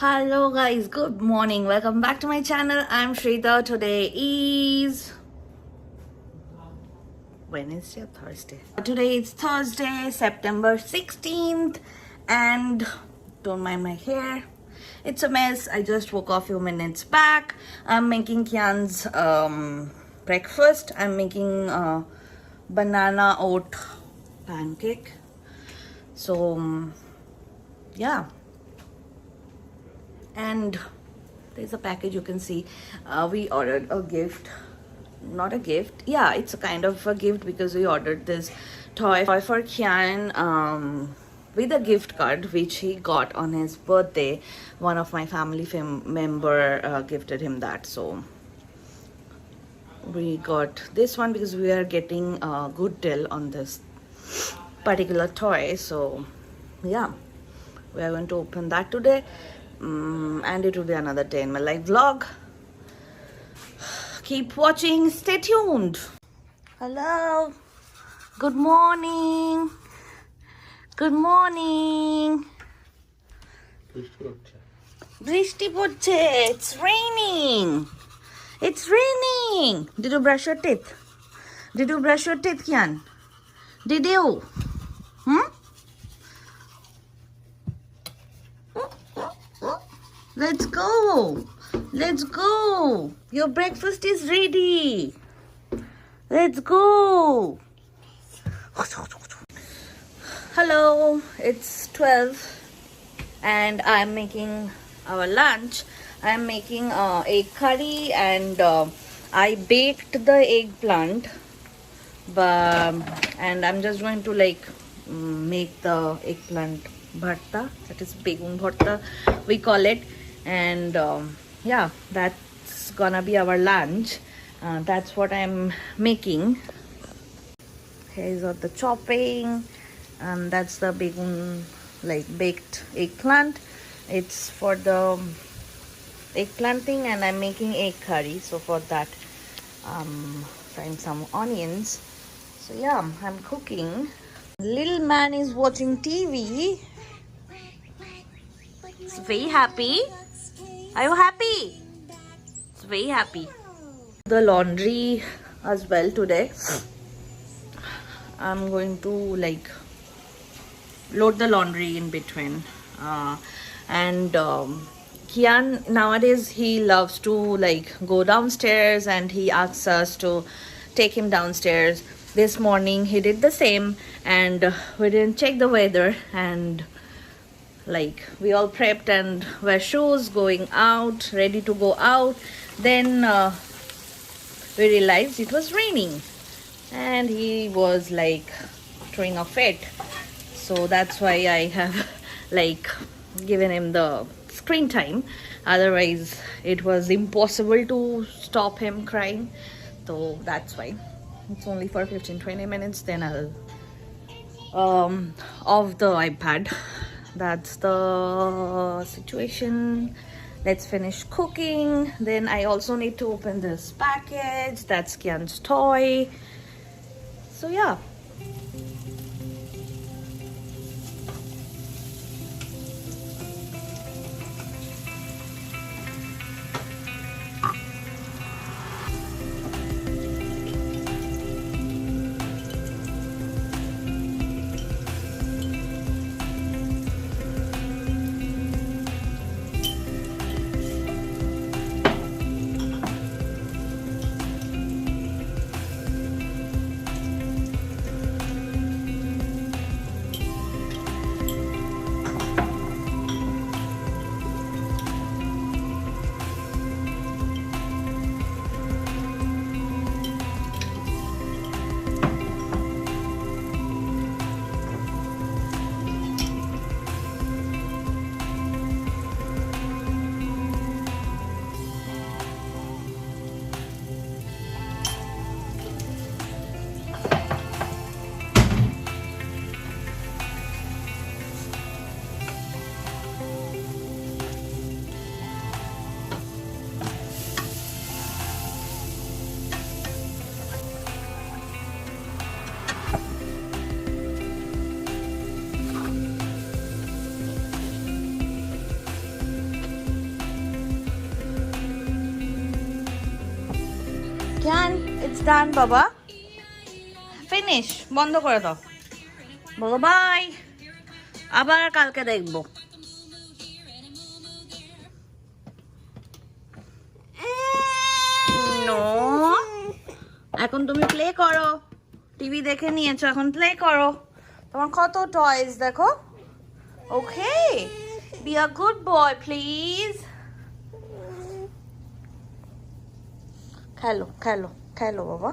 Hello guys, good morning. Welcome back to my channel. I'm Shrita. Today is Wednesday or Thursday? Today is Thursday, September 16th, and don't mind my hair. It's a mess. I just woke up a few minutes back. I'm making Kian's breakfast. I'm making banana oat pancake. So yeah. And there's a package you can see. We ordered a gift, not a gift, yeah, it's a kind of a gift because we ordered this toy for Kian with a gift card which he got on his birthday. One of my family member gifted him that, so we got this one because we are getting a good deal on this particular toy. So yeah, we are going to open that today. And it will be another day in my life vlog. Keep watching, stay tuned. Hello, good morning, good morning. Brishti poche, it's raining, it's raining. Did you brush your teeth? Did you brush your teeth, Kian? Did you? Let's go. Let's go. Your breakfast is ready. Let's go. Hello, it's 12 and I'm making our lunch. I'm making egg curry and I baked the eggplant, and I'm just going to make the eggplant bharta, that is begun bharta we call it. And yeah, that's gonna be our lunch. That's what I'm making. Here's all the chopping, and that's the begun, baked eggplant. It's for the eggplant thing, and I'm making egg curry. So for that, frying some onions. So yeah, I'm cooking. Little man is watching TV. It's very happy. Are you happy? It's very happy. The laundry as well today. I'm going to load the laundry in between. And Kian nowadays, he loves to go downstairs, and he asks us to take him downstairs. This morning he did the same, and we didn't check the weather, and we all prepped and wear shoes, going out, ready to go out. Then we realized it was raining, and he was throwing a fit. So that's why I have given him the screen time. Otherwise it was impossible to stop him crying. So that's why it's only for 15-20 minutes, then I'll off the iPad. That's the situation. Let's finish cooking. Then I also need to open this package. That's Kian's toy. So yeah. done, Baba. Finish. বন্ধ করে দাও। বলো by. আবার কালকে দেখবো। No. এখন তুমি play করো। টিভি দেখে নিয়েছো, এখন প্লে করো। তোমার কত টয়েস দেখো। Okay, be a good boy please. খেলো খেলো খেলো বাবা।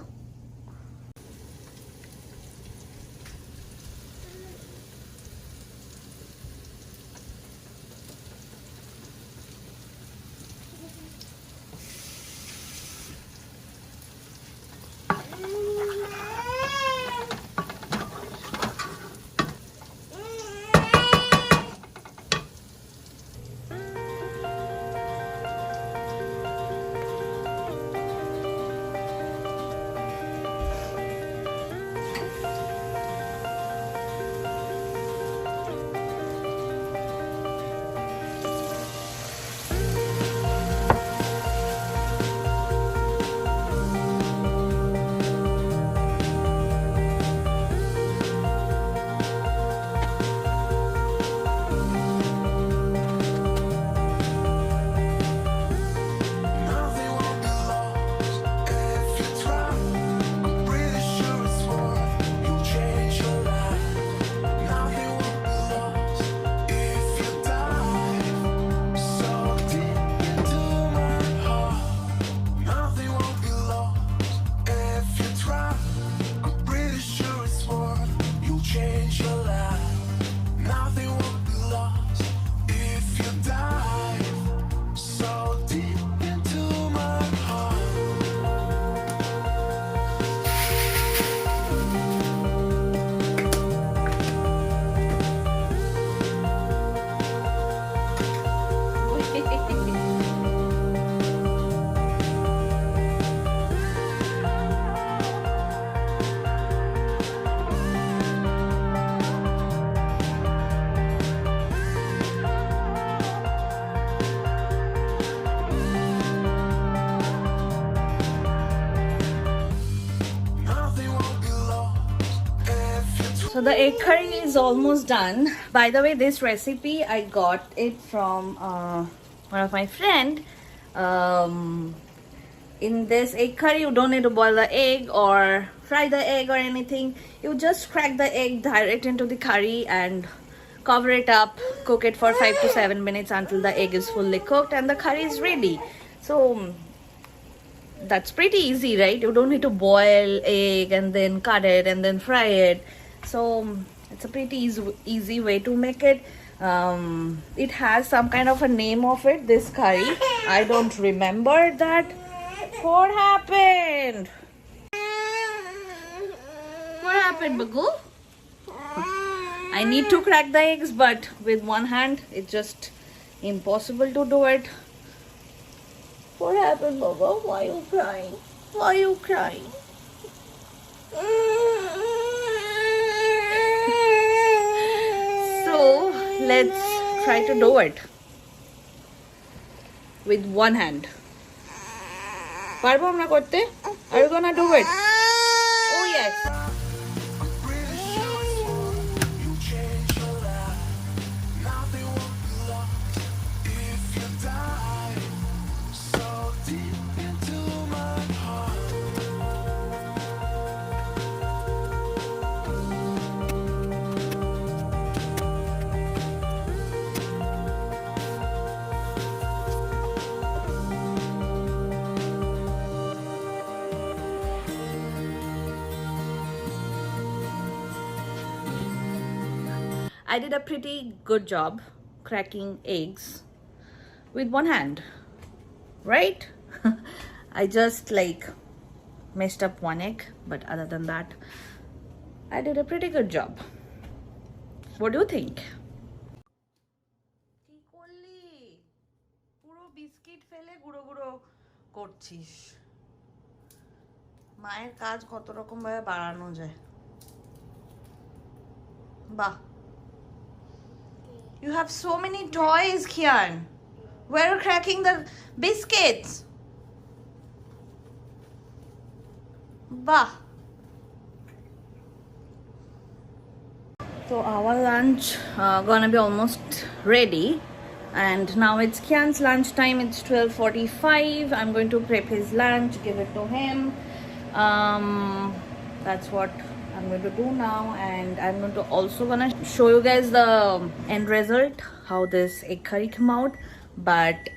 So the egg curry is almost done. By the way, this recipe I got it from one of my friend. In this egg curry, you don't need to boil the egg or fry the egg or anything. You just crack the egg direct into the curry and cover it up, cook it for 5 to 7 minutes until the egg is fully cooked and the curry is ready. So that's pretty easy, right? You don't need to boil egg and then cut it and then fry it. So it's a pretty easy way to make it. It has some kind of a name of it, this curry. I don't remember that. What happened? What happened, Bagu? I need to crack the eggs, but with one hand it's just impossible to do it. What happened, Baba? Why are you crying? Why are you crying? So let's try to do it with one hand. পারবো আমরা করতে? Are you gonna do it? Oh yes. I did a pretty good job cracking eggs with one hand, right? I just like messed up one egg, but other than that, I did a pretty good job. What do you think? কি করলি? পুরো biscuit ফেলে গুঁড়ো গুঁড়ো করছিস। মায়ের কাজ কত রকম ভাবে বাড়ানো যায়। বাহ। You have so many toys, Kian. Where are you cracking the biscuits? Bah. So our lunch gonna be almost ready, and now it's Kian's lunch time. It's 12:45. I'm going to prep his lunch, give it to him. That's what I'm going to do now, and I'm going to also gonna show you guys the end result, how this egg curry came out. But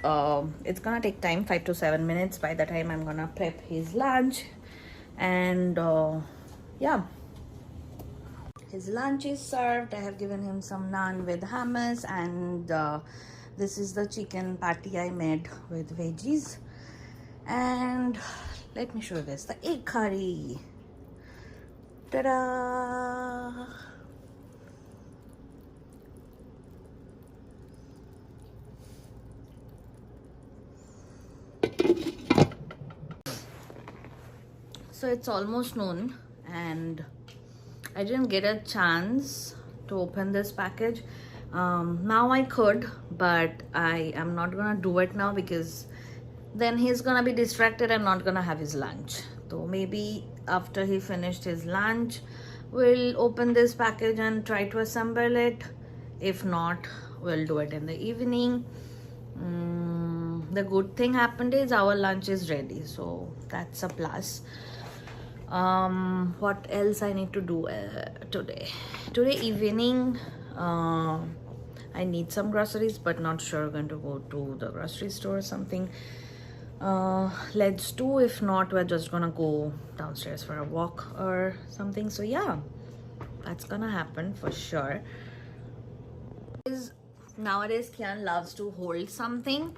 it's gonna take time, 5 to 7 minutes. By the time I'm gonna prep his lunch, and yeah. His lunch is served. I have given him some naan with hummus, and this is the chicken patty I made with veggies. And let me show you this, the egg curry. Ta-da! So it's almost noon, and I didn't get a chance to open this package. Now I could, but I am not gonna do it now because then he's gonna be distracted and not gonna have his lunch. So maybe after he finished his lunch, we'll open this package and try to assemble it. If not, we'll do it in the evening. The good thing happened is our lunch is ready, so that's a plus. What else I need to do today evening? I need some groceries, but not sure. I'm going to go to the grocery store or something. Let's do. If not, we're just gonna go downstairs for a walk or something. So yeah, that's gonna happen for sure. Nowadays Kian loves to hold something.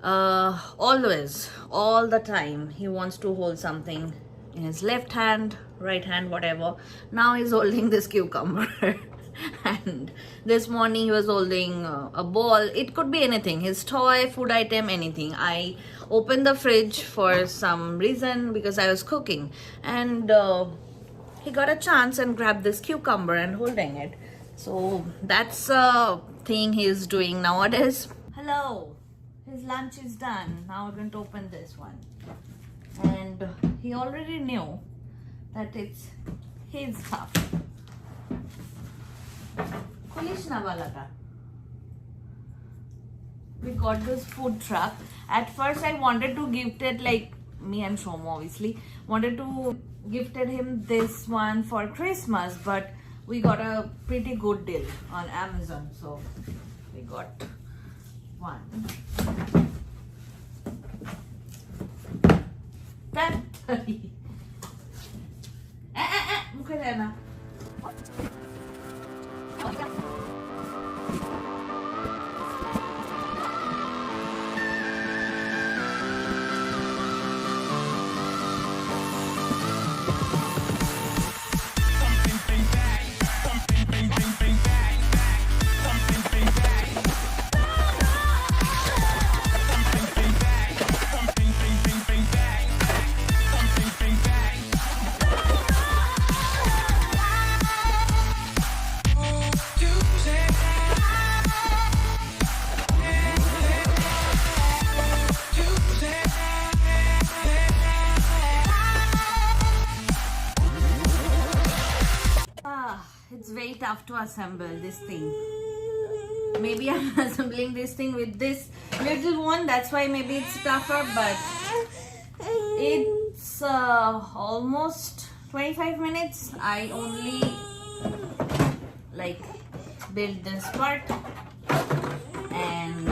Always, all the time he wants to hold something in his left hand, right hand, whatever. Now he's holding this cucumber. And this morning he was holding a ball. It could be anything, his toy, food item, anything. I opened the fridge for some reason because I was cooking, and he got a chance and grabbed this cucumber and holding it. So that's a thing he's doing nowadays. Hello, his lunch is done. Now we're going to open this one, and he already knew that it's his stuff. We got this food truck. At first I wanted to gift it, like me and Shom obviously wanted to gifted him this one for Christmas, but we got a pretty good deal on Amazon, so we got one. That it's very tough to assemble this thing. Maybe I'm assembling this thing with this little one, that's why maybe it's tougher, but it's almost 25 minutes. I only like build this part and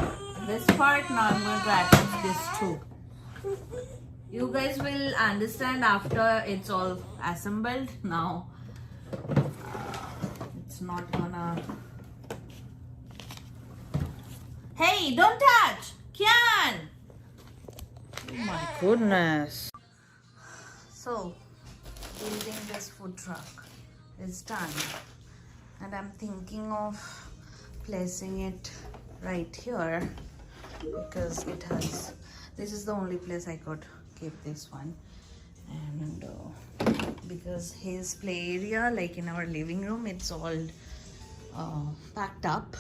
this part. Now I'm going to attach this too. You guys will understand after it's all assembled. Now it's not gonna. Hey, don't touch! Kian! Oh my goodness. So, building this food truck is done. And I'm thinking of placing it right here because it has. This is the only place I could keep this one. And because his play area, like in our living room, it's all packed up.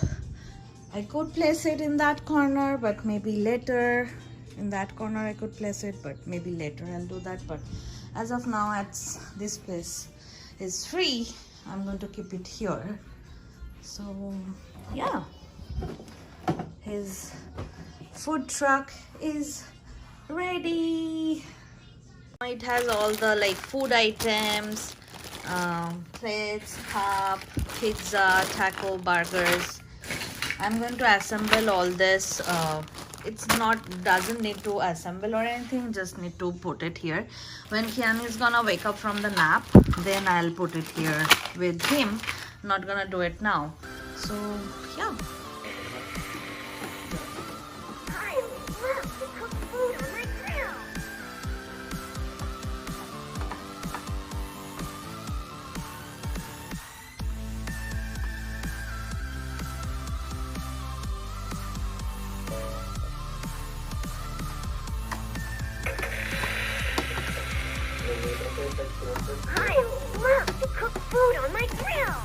I could place it in that corner, but maybe later. In that corner I could place it, but maybe later I'll do that. But as of now, this place is free. I'm going to keep it here. So yeah, his food truck is ready. It has all the like food items, plates, cup, pizza, taco, burgers. I'm going to assemble all this. Doesn't need to assemble or anything, just need to put it here. When Kian is gonna wake up from the nap, then I'll put it here with him. Not gonna do it now. So yeah. I love to cook food on my grill. I love to cook food on my grill.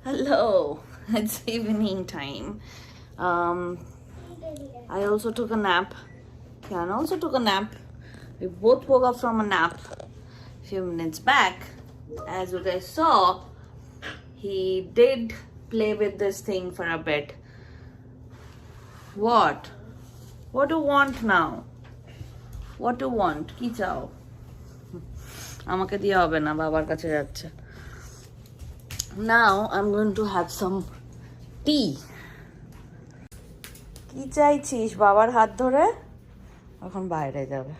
Hello, it's evening time. I also took a nap. Kian also took a nap. We both woke up from a nap a few minutes back. As you guys saw, he did play with this thing for a bit. What? What do you want now? What do you want? কি চাও? আমাকে দিয়ে হবে না, বাবার কাছে যাচ্ছে। Now I'm going to have some tea. কি চাইছিস বাবার হাত ধরে? এখন বাইরে যাবে।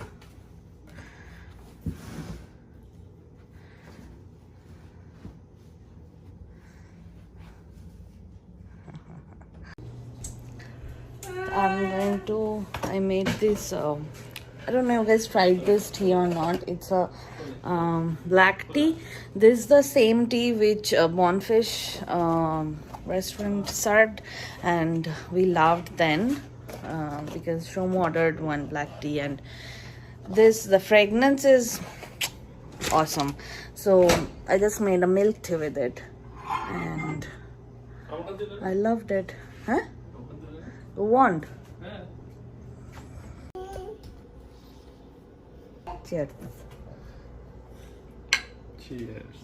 I made this, I don't know if you guys tried this tea or not. It's a black tea. This is the same tea which Bonfish restaurant served, and we loved then because Shom ordered one black tea, and the fragrance is awesome. So I just made a milk tea with it, and I loved it. Huh? You want? Cheers. Cheers.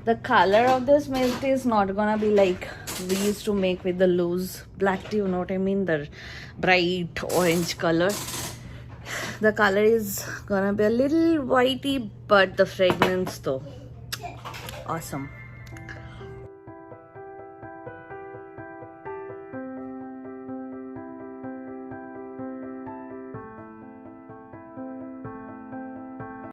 The color of this milk tea is not gonna be like we used to make with the loose black tea, you know what I mean? The bright orange color. The color is gonna be a little whitey, but the fragrance though, awesome.